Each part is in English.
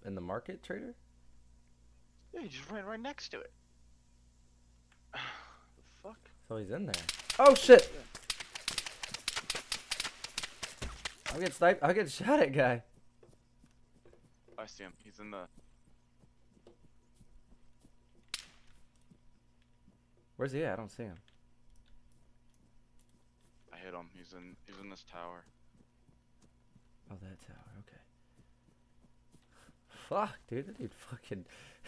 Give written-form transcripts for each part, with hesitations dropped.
In the market trader? Yeah, he just ran right next to it. The fuck? So he's in there. Oh shit! Yeah. I'll get sniped. I'll get shot at, guy. I see him. He's in the. Where's he at? I don't see him. I hit him. He's in this tower. Oh, that tower. Okay. Fuck, dude. That dude fucking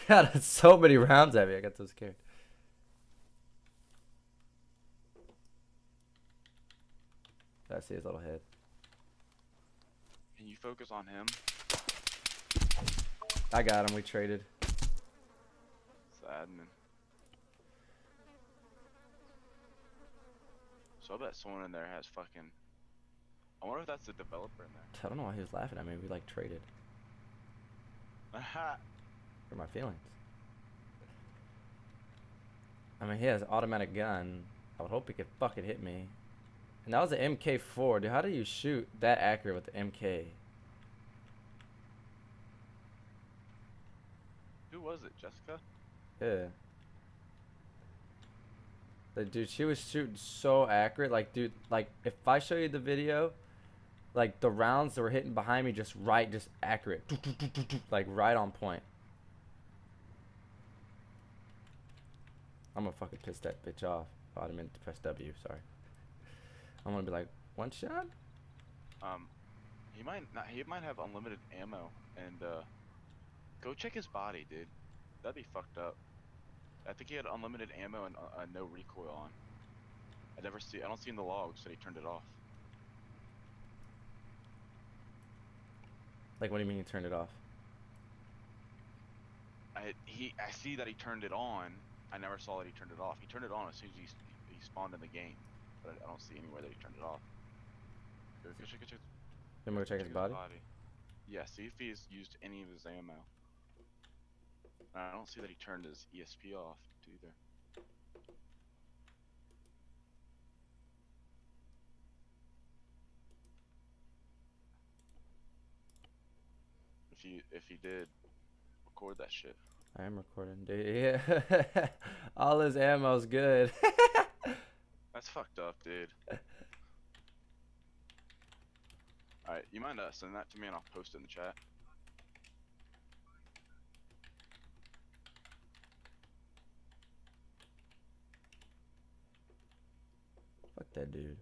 had so many rounds at me. I got so scared. I see his little head. Can you focus on him? I got him. We traded. It's the admin. So I bet someone in there has fucking. I wonder if that's the developer in there. I don't know why he was laughing at me. We like traded. Aha! For my feelings. I mean, he has an automatic gun. I would hope he could fucking hit me. And that was an MK4. Dude, how do you shoot that accurate with the MK? Who was it? Jessica? Yeah. Like, dude, she was shooting so accurate. Like, dude, like, if I show you the video, like, the rounds that were hitting behind me just accurate. Like, right on point. I'm gonna fucking piss that bitch off. Oh, I didn't mean to press W, sorry. I'm gonna be like, one shot? Um, he might not. He might have unlimited ammo. And go check his body, dude. That'd be fucked up. I think he had unlimited ammo and no recoil on. I don't see in the logs that he turned it off. Like, what do you mean you turned it off? I see that he turned it on. I never saw that he turned it off. He turned it on as soon as he spawned in the game, but I don't see anywhere that he turned it off. Go check. Then we'll check his body? Yeah, see if he's used any of his ammo. I don't see that he turned his ESP off either. If he did, record that shit. I am recording, dude. Yeah. All his ammo's good. That's fucked up, dude. Alright, you mind sending that to me and I'll post it in the chat? Fuck that dude.